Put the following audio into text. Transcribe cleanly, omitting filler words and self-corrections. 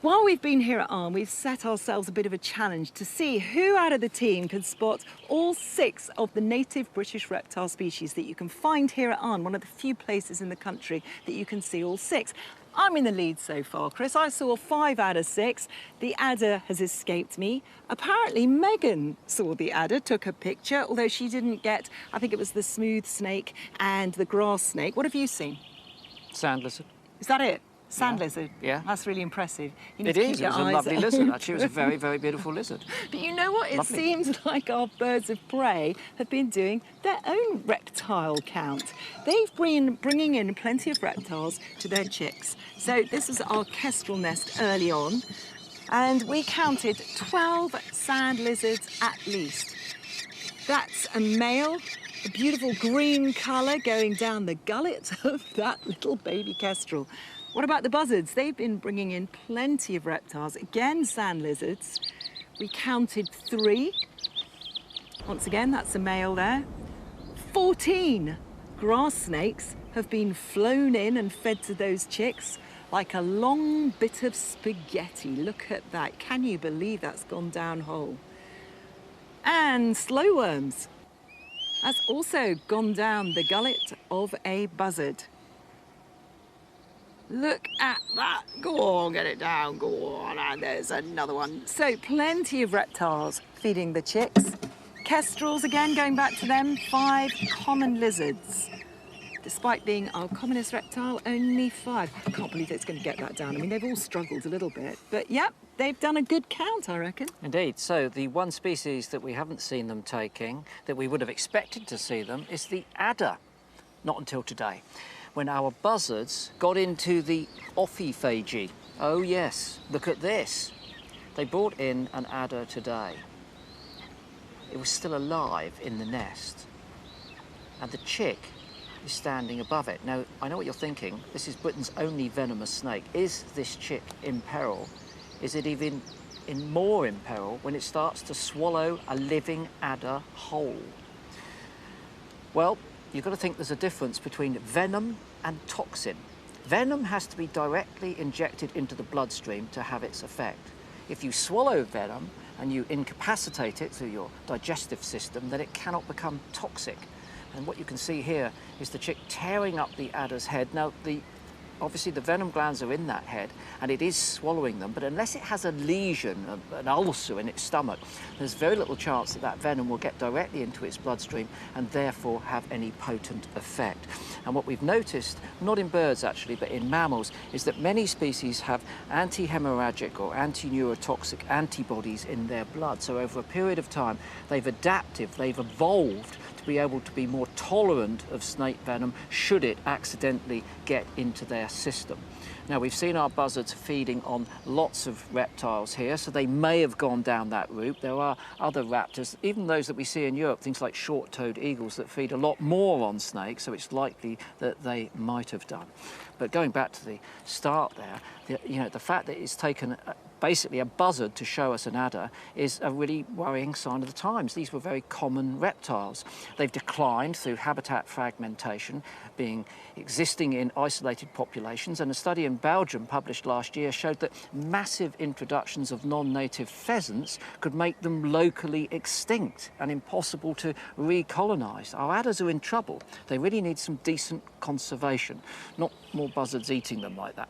While we've been here at Arne, we've set ourselves a bit of a challenge to see who out of the team can spot all 6 of the native British reptile species that you can find here at Arne, one of the few places in the country that you can see all 6. I'm in the lead so far, Chris. I saw 5 out of 6. The adder has escaped me. Apparently, Megan saw the adder, took a picture, although she didn't get, I think it was the smooth snake and the grass snake. What have you seen? Sand lizard. Is that it? Sand lizard? Yeah. That's really impressive. It is. It was a lovely lizard, actually. It was a very, very beautiful lizard. But you know what? It Lovely. seems like our birds of prey have been doing their own reptile count. They've been bringing in plenty of reptiles to their chicks. So this is our kestrel nest early on, and we counted 12 sand lizards at least. That's a male, a beautiful green colour going down the gullet of that little baby kestrel. What about the buzzards? They've been bringing in plenty of reptiles. Again, sand lizards. We counted 3. Once again, that's a male there. 14 grass snakes have been flown in and fed to those chicks like a long bit of spaghetti. Look at that. Can you believe that's gone down whole? And slow worms. That's also gone down the gullet of a buzzard. Look at that. Go on, get it down. Go on. And there's another one. So plenty of reptiles feeding the chicks. Kestrels, again, going back to them, 5 common lizards. Despite being our commonest reptile, only 5. I can't believe it's going to get that down. I mean, they've all struggled a little bit. But, yep, they've done a good count, I reckon. Indeed. So the one species that we haven't seen them taking, that we would have expected to see them, is the adder. Not until today, when our buzzards got into the ophiphagy. Oh yes, look at this. They brought in an adder today. It was still alive in the nest, and the chick is standing above it. Now, I know what you're thinking. This is Britain's only venomous snake. Is this chick in peril? Is it even more in peril when it starts to swallow a living adder whole? Well, you've got to think there's a difference between venom and toxin. Venom has to be directly injected into the bloodstream to have its effect. If you swallow venom and you incapacitate it through your digestive system, then it cannot become toxic. And what you can see here is the chick tearing up the adder's head. Now, obviously the venom glands are in that head and it is swallowing them, but unless it has a lesion, an ulcer in its stomach, there's very little chance that that venom will get directly into its bloodstream and therefore have any potent effect. And what we've noticed, not in birds actually, but in mammals, is that many species have anti-hemorrhagic or anti-neurotoxic antibodies in their blood. So over a period of time, they've evolved to be able to be more tolerant of snake venom should it accidentally get into their system. Now, we've seen our buzzards feeding on lots of reptiles here, so they may have gone down that route. There are other raptors, even those that we see in Europe, things like short-toed eagles that feed a lot more on snakes, so it's likely that they might have done. But going back to the start there, the fact that it's taken basically a buzzard to show us an adder is a really worrying sign of the times. These were very common reptiles. They've declined through habitat fragmentation, existing in isolated populations, and a study in Belgium published last year showed that massive introductions of non-native pheasants could make them locally extinct and impossible to recolonise. Our adders are in trouble. They really need some decent conservation, not more buzzards eating them like that.